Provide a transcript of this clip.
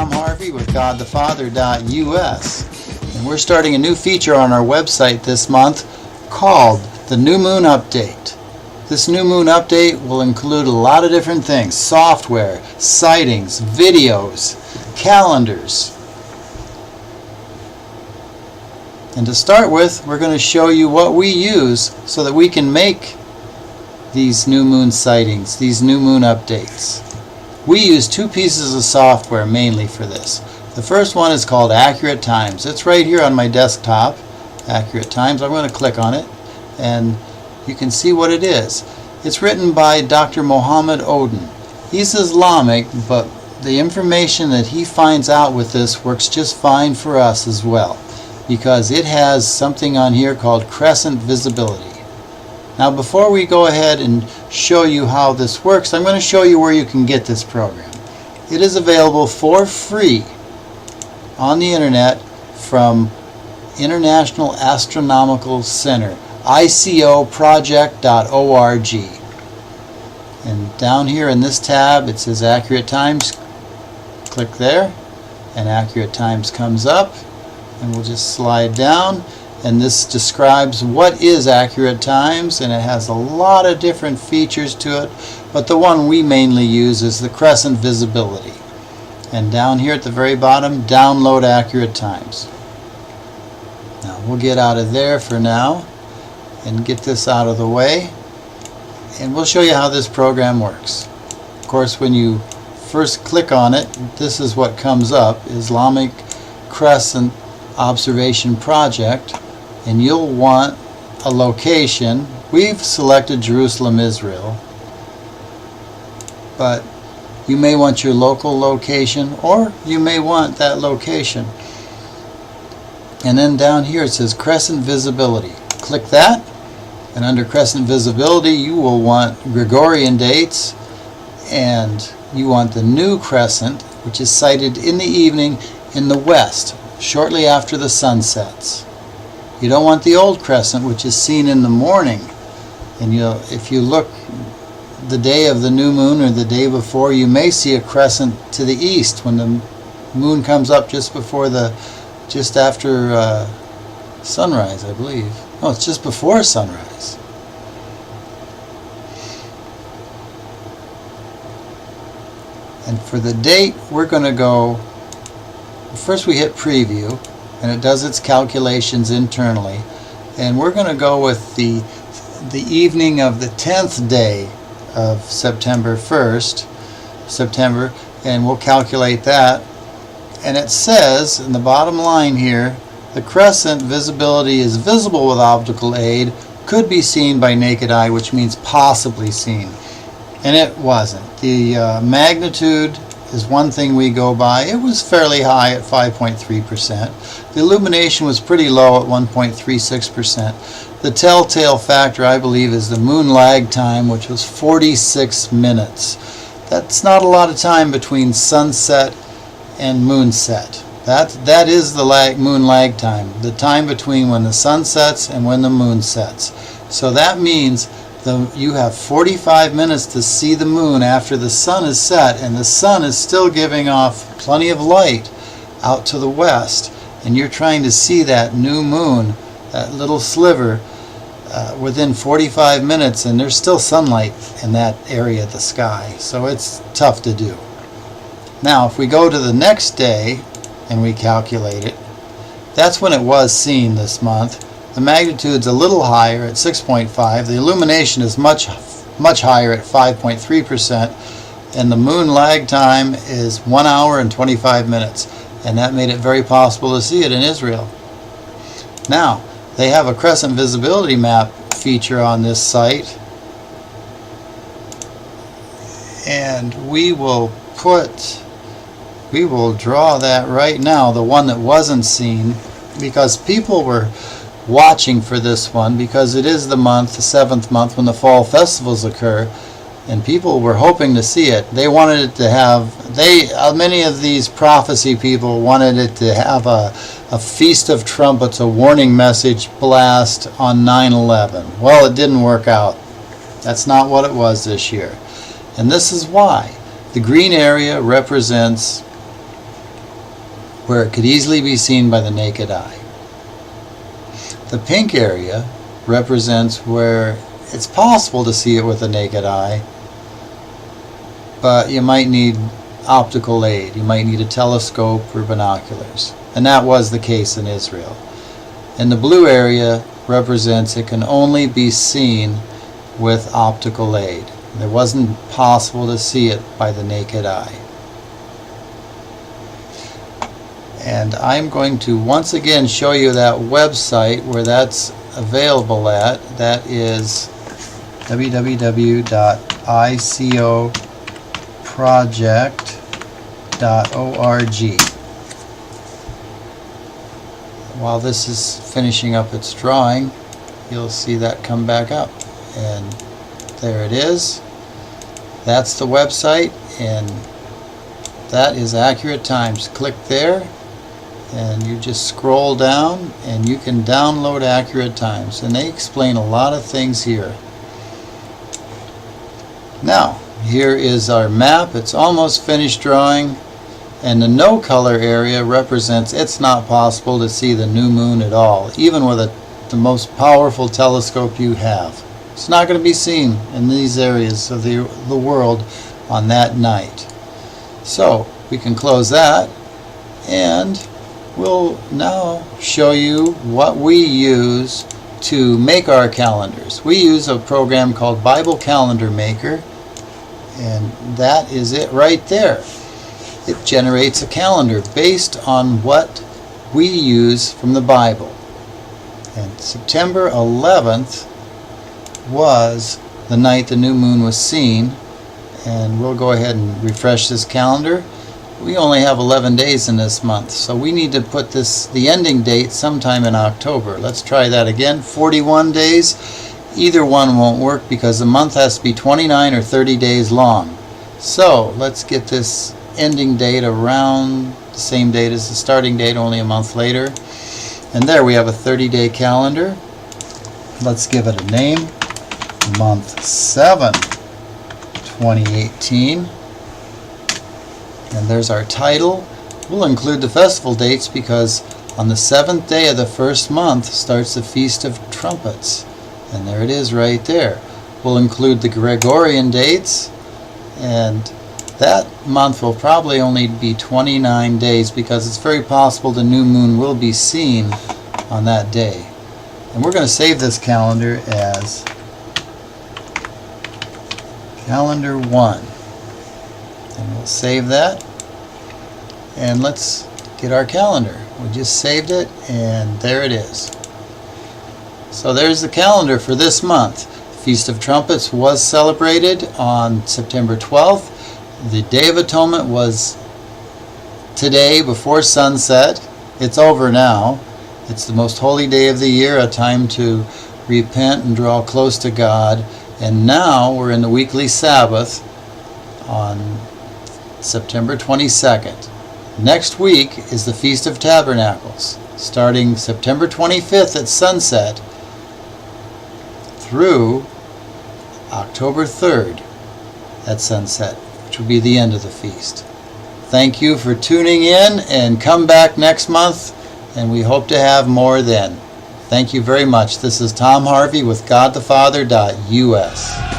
Tom Harvey with GodTheFather.us, and we're starting a new feature on our website this month called the New Moon Update. This New Moon Update will include a lot of different things: software, sightings, videos, calendars. And to start with, we're going to show you what we use so that we can make these new moon sightings, these new moon updates. We use two pieces of software mainly for this. The first one is called Accurate Times. It's right here on my desktop, Accurate Times. I'm going to click on it and you can see what it is. It's written by Dr. Mohammed Odin. He's Islamic, but the information that he finds out with this works just fine for us as well, because it has something on here called crescent visibility. Now, before we go ahead and show you how this works, I'm going to show you where you can get this program. It is available for free on the internet from International Astronomical Center, icoproject.org. And down here in this tab it says Accurate Times. Click there and Accurate Times comes up, and we'll just slide down. And this describes what is Accurate Times, and it has a lot of different features to it, but the one we mainly use is the crescent visibility. And down here at the very bottom, download Accurate Times. Now we'll get out of there for now and get this out of the way, and we'll show you how this program works. Of course, when you first click on it, this is what comes up: Islamic Crescent Observation Project. And you'll want a location. We've selected Jerusalem, Israel, but you may want your local location, or you may want that location. And then down here it says Crescent Visibility. Click that, and under Crescent Visibility you will want Gregorian dates, and you want the new crescent, which is sighted in the evening in the west, shortly after the sun sets. You don't want the old crescent, which is seen in the morning. And if you look the day of the new moon or the day before, you may see a crescent to the east when the moon comes up just after sunrise, I believe. No, it's just before sunrise. And for the date, we're going to go, first we hit preview, and it does its calculations internally, and we're going to go with the evening of the 10th day of September 1st, and we'll calculate that. And it says in the bottom line here, the crescent visibility is visible with optical aid, could be seen by naked eye, which means possibly seen. And it wasn't. The magnitude is one thing we go by. It was fairly high at 5.3%. The illumination was pretty low at 1.36%. The telltale factor, I believe, is the moon lag time, which was 46 minutes. That's not a lot of time between sunset and moonset. That is the moon lag time, the time between when the sun sets and when the moon sets. So that means you have 45 minutes to see the moon after the sun is set, and the sun is still giving off plenty of light out to the west, and you're trying to see that new moon, that little sliver, within 45 minutes, and there's still sunlight in that area of the sky, so it's tough to do. Now if we go to the next day and we calculate it, that's when it was seen this month. The magnitude's a little higher at 6.5. The illumination is much higher at 5.3%, and the moon lag time is 1 hour and 25 minutes, and that made it very possible to see it in Israel. Now, they have a crescent visibility map feature on this site, and we will draw that right now, the one that wasn't seen, because people were watching for this one, because it is the month, the 7th month, when the fall festivals occur, and people were hoping to see it. They wanted it to have, many of these prophecy people wanted it to have a Feast of Trumpets, a warning message blast on 9/11. Well, it didn't work out. That's not what it was this year. And this is why. The green area represents where it could easily be seen by the naked eye. The pink area represents where it's possible to see it with the naked eye, but you might need optical aid. You might need a telescope or binoculars. And that was the case in Israel. And the blue area represents it can only be seen with optical aid. It wasn't possible to see it by the naked eye. And I'm going to once again show you that website where that's available at. That is www.icoproject.org. While this is finishing up its drawing, you'll see that come back up. And there it is. That's the website, and that is Accurate Times. Click there, and you just scroll down, and you can download Accurate Times. And they explain a lot of things here. Now, here is our map. It's almost finished drawing. And the no color area represents it's not possible to see the new moon at all, even with the most powerful telescope you have. It's not going to be seen in these areas of the world on that night. So we can close that, and we'll now show you what we use to make our calendars. We use a program called Bible Calendar Maker, and that is it right there. It generates a calendar based on what we use from the Bible. And September 11th was the night the new moon was seen, and we'll go ahead and refresh this calendar. We only have 11 days in this month, so we need to put the ending date sometime in October. Let's try that again. 41 days. Either one won't work because the month has to be 29 or 30 days long. So let's get this ending date around the same date as the starting date, only a month later. And there we have a 30-day calendar. Let's give it a name. Month 7, 2018. And there's our title. We'll include the festival dates because on the 7th day of the first month starts the Feast of Trumpets. And there it is right there. We'll include the Gregorian dates, and that month will probably only be 29 days because it's very possible the new moon will be seen on that day. And we're going to save this calendar as Calendar 1. And we'll save that. And let's get our calendar. We just saved it, and there it is. So there's the calendar for this month. Feast of Trumpets was celebrated on September 12th. The Day of Atonement was today before sunset. It's over now. It's the most holy day of the year, a time to repent and draw close to God. And now we're in the weekly Sabbath on September 22nd. Next week is the Feast of Tabernacles, starting September 25th at sunset through October 3rd at sunset, which will be the end of the feast. Thank you for tuning in, and come back next month, and we hope to have more then. Thank you very much. This is Tom Harvey with GodTheFather.us.